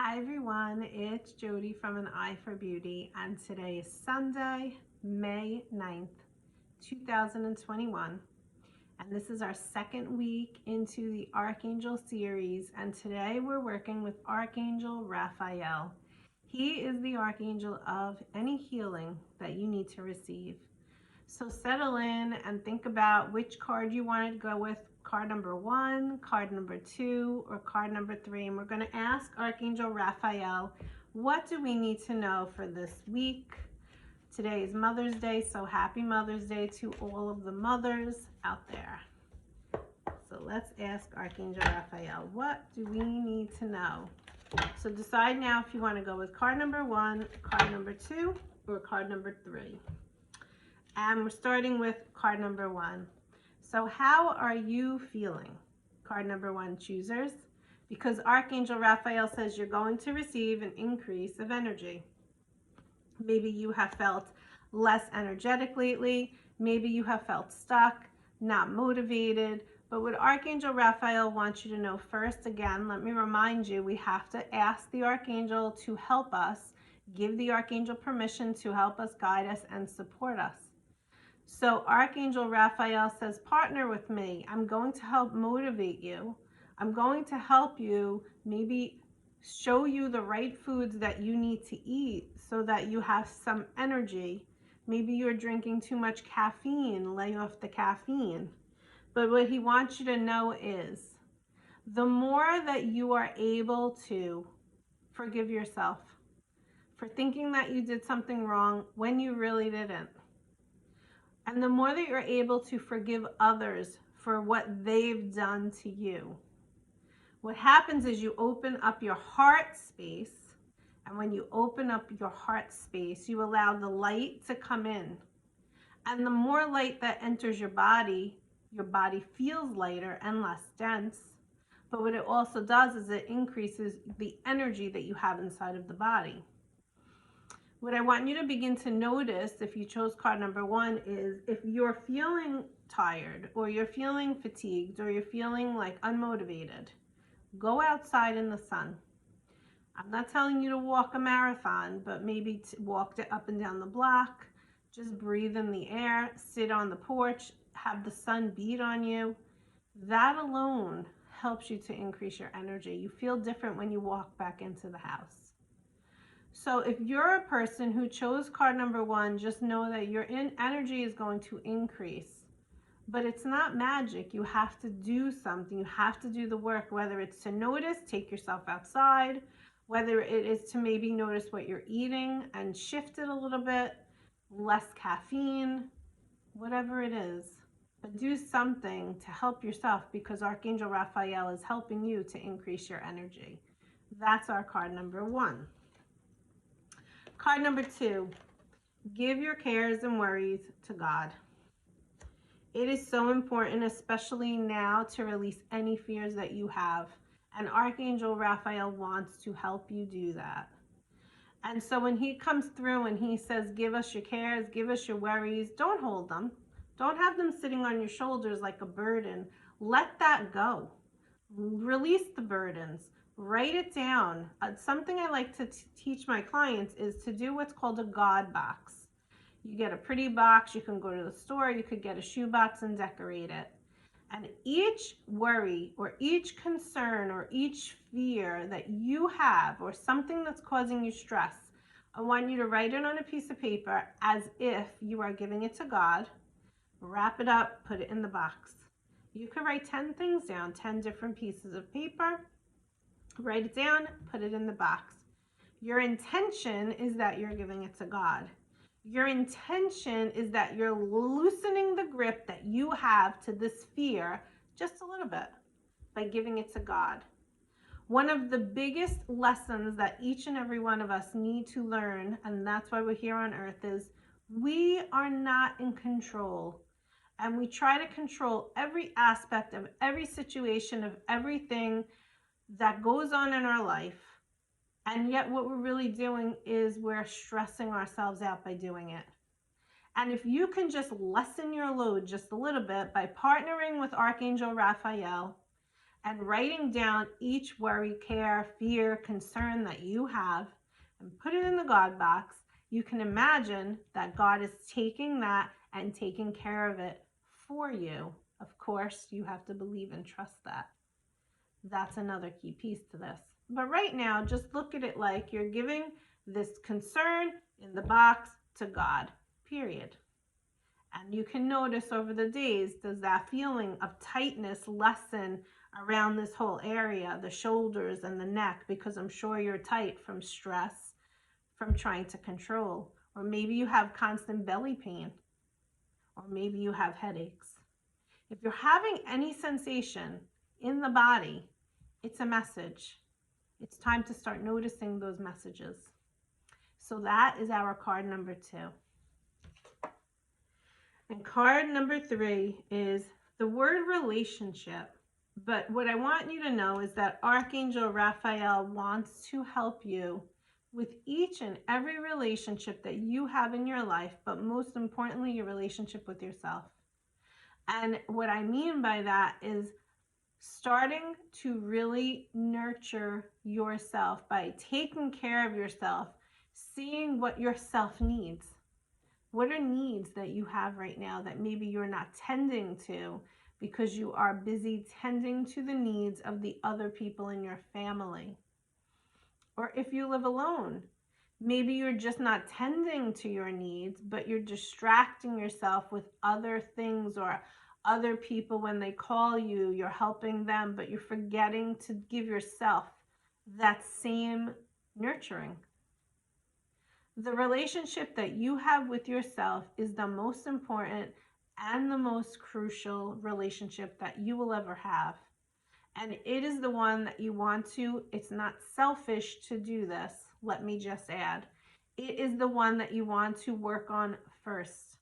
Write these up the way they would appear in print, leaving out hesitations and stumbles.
Hi everyone, it's Jody from An Eye for Beauty, and today is Sunday, May 9th, 2021, and this is our second week into the Archangel series, and today we're working with Archangel Raphael. He is the Archangel of any healing that you need to receive. So settle in and think about which card you want to go with, card number 1, card number 2, or card number 3. And we're going to ask Archangel Raphael, what do we need to know for this week? Today is Mother's Day, so happy Mother's Day to all of the mothers out there. So let's ask Archangel Raphael, what do we need to know? So decide now if you want to go with card number 1, card number 2, or card number 3. And we're starting with card number 1. So how are you feeling? Card number 1, choosers. Because Archangel Raphael says you're going to receive an increase of energy. Maybe you have felt less energetic lately. Maybe you have felt stuck, not motivated. But what Archangel Raphael wants you to know first, again, let me remind you, we have to ask the Archangel to help us, give the Archangel permission to help us, guide us, and support us. So Archangel Raphael says, partner with me. I'm going to help motivate you. I'm going to help you, maybe show you the right foods that you need to eat so that you have some energy. Maybe you're drinking too much caffeine, lay off the caffeine. But what he wants you to know is the more that you are able to forgive yourself for thinking that you did something wrong when you really didn't, and the more that you're able to forgive others for what they've done to you, what happens is you open up your heart space. And when you open up your heart space, you allow the light to come in. And the more light that enters your body feels lighter and less dense. But what it also does is it increases the energy that you have inside of the body. What I want you to begin to notice, if you chose card number 1, is if you're feeling tired or you're feeling fatigued or you're feeling like unmotivated, go outside in the sun. I'm not telling you to walk a marathon, but maybe walk up and down the block, just breathe in the air, sit on the porch, have the sun beat on you. That alone helps you to increase your energy. You feel different when you walk back into the house. So if you're a person who chose card number 1, just know that your energy is going to increase. But it's not magic. You have to do something. You have to do the work, whether it's to notice, take yourself outside, whether it is to maybe notice what you're eating and shift it a little bit, less caffeine, whatever it is. But do something to help yourself, because Archangel Raphael is helping you to increase your energy. That's our card number 1. Card number 2, give your cares and worries to God. It is so important, especially now, to release any fears that you have. And Archangel Raphael wants to help you do that. And so when he comes through and he says, give us your cares, give us your worries, don't hold them. Don't have them sitting on your shoulders like a burden. Let that go. Release the burdens. Write it down. Something I like to teach my clients is to do what's called a God box. You get a pretty box. You can go to the store. You could get a shoe box and decorate it. And each worry or each concern or each fear that you have, or something that's causing you stress, I want you to write it on a piece of paper as if you are giving it to God. Wrap it up, put it in the box. You could write 10 things down, 10 different pieces of paper. Write it down, put it in the box. Your intention is that you're giving it to God. Your intention is that you're loosening the grip that you have to this fear just a little bit by giving it to God. One of the biggest lessons that each and every one of us need to learn, and that's why we're here on earth, is we are not in control. And we try to control every aspect of every situation, of everything that goes on in our life. And yet what we're really doing is we're stressing ourselves out by doing it. And if you can just lessen your load just a little bit by partnering with Archangel Raphael and writing down each worry, care, fear, concern that you have and put it in the God box, you can imagine that God is taking that and taking care of it for you. Of course, you have to believe and trust that. That's another key piece to this. But right now, just look at it like you're giving this concern in the box to God, period. And you can notice over the days, does that feeling of tightness lessen around this whole area, the shoulders and the neck, because I'm sure you're tight from stress, from trying to control. Or maybe you have constant belly pain, or maybe you have headaches. If you're having any sensation in the body, it's a message. It's time to start noticing those messages. So that is our card number 2. And card number 3 is the word relationship. But what I want you to know is that Archangel Raphael wants to help you with each and every relationship that you have in your life, but most importantly, your relationship with yourself. And what I mean by that is starting to really nurture yourself by taking care of yourself, seeing what yourself needs. What are needs that you have right now that maybe you're not tending to because you are busy tending to the needs of the other people in your family? Or if you live alone, maybe you're just not tending to your needs, but you're distracting yourself with other things, or other people, when they call you, you're helping them, but you're forgetting to give yourself that same nurturing. The relationship that you have with yourself is the most important and the most crucial relationship that you will ever have. And it is the one that you want to, it's not selfish to do this, let me just add. It is the one that you want to work on first.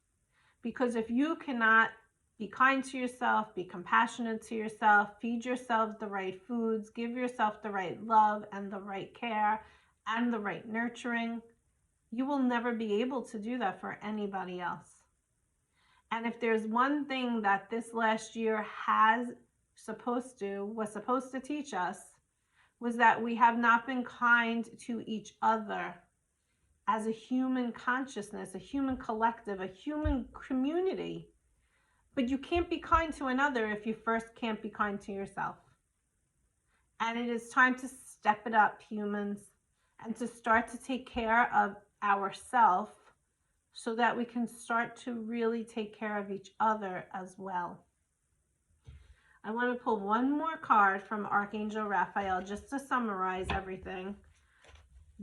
Because if you cannot be kind to yourself, be compassionate to yourself, feed yourself the right foods, give yourself the right love and the right care and the right nurturing, you will never be able to do that for anybody else. And if there's one thing that this last year was supposed to teach us, was that we have not been kind to each other as a human consciousness, a human collective, a human community. But you can't be kind to another if you first can't be kind to yourself. And it is time to step it up, humans, and to start to take care of ourselves so that we can start to really take care of each other as well. I want to pull one more card from Archangel Raphael just to summarize everything,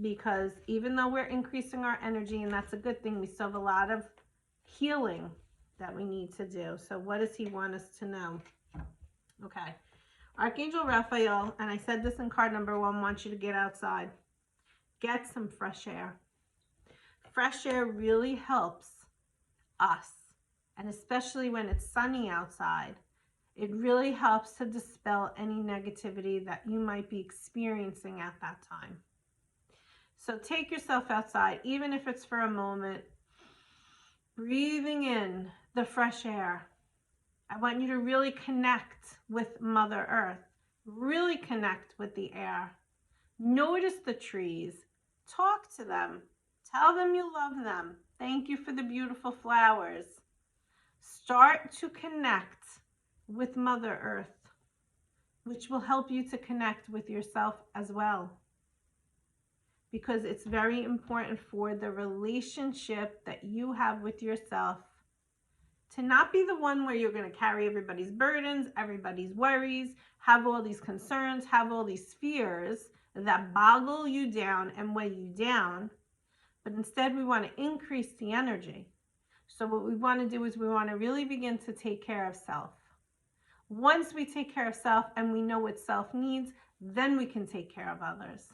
because even though we're increasing our energy, and that's a good thing, we still have a lot of healing that we need to do. So what does he want us to know? Okay. Archangel Raphael, and I said this in card number 1, wants you to get outside. Get some fresh air. Fresh air really helps us, and especially when it's sunny outside, it really helps to dispel any negativity that you might be experiencing at that time. So take yourself outside, even if it's for a moment, breathing in the fresh air. I want you to really connect with Mother Earth, really connect with the air. Notice the trees, talk to them. Tell them you love them. Thank you for the beautiful flowers. Start to connect with Mother Earth, which will help you to connect with yourself as well. Because it's very important for the relationship that you have with yourself to not be the one where you're going to carry everybody's burdens, everybody's worries, have all these concerns, have all these fears that boggle you down and weigh you down. But instead, we want to increase the energy. So what we want to do is we want to really begin to take care of self. Once we take care of self and we know what self needs, then we can take care of others.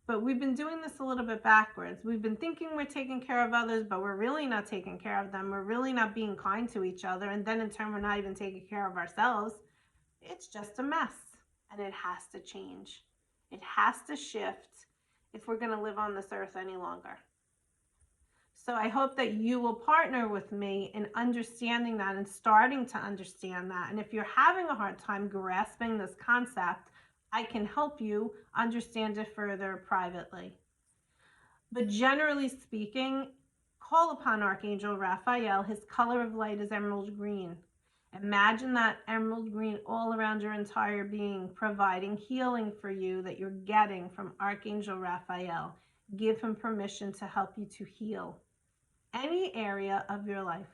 But we've been doing this a little bit backwards. We've been thinking we're taking care of others, but we're really not taking care of them. We're really not being kind to each other. And then in turn, we're not even taking care of ourselves. It's just a mess. And it has to change. It has to shift if we're going to live on this earth any longer. So I hope that you will partner with me in understanding that and starting to understand that. And if you're having a hard time grasping this concept, I can help you understand it further privately. But generally speaking, call upon Archangel Raphael. His color of light is emerald green. Imagine that emerald green all around your entire being, providing healing for you that you're getting from Archangel Raphael. Give him permission to help you to heal any area of your life.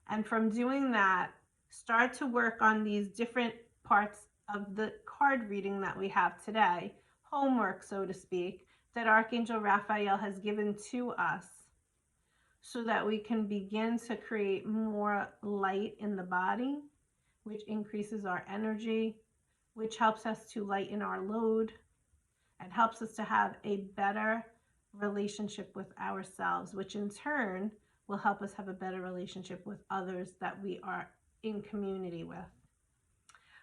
And from doing that, start to work on these different parts of the card reading that we have today, homework, so to speak, that Archangel Raphael has given to us, so that we can begin to create more light in the body, which increases our energy, which helps us to lighten our load, and helps us to have a better relationship with ourselves, which in turn will help us have a better relationship with others that we are in community with.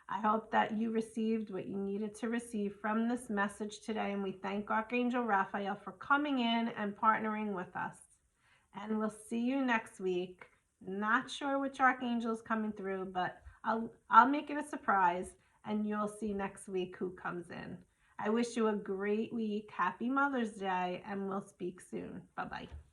I hope that you received what you needed to receive from this message today, and we thank Archangel Raphael for coming in and partnering with us. And we'll see you next week. Not sure which archangel is coming through, but I'll make it a surprise, and you'll see next week who comes in. I wish you a great week. Happy Mother's Day, and we'll speak soon. Bye-bye.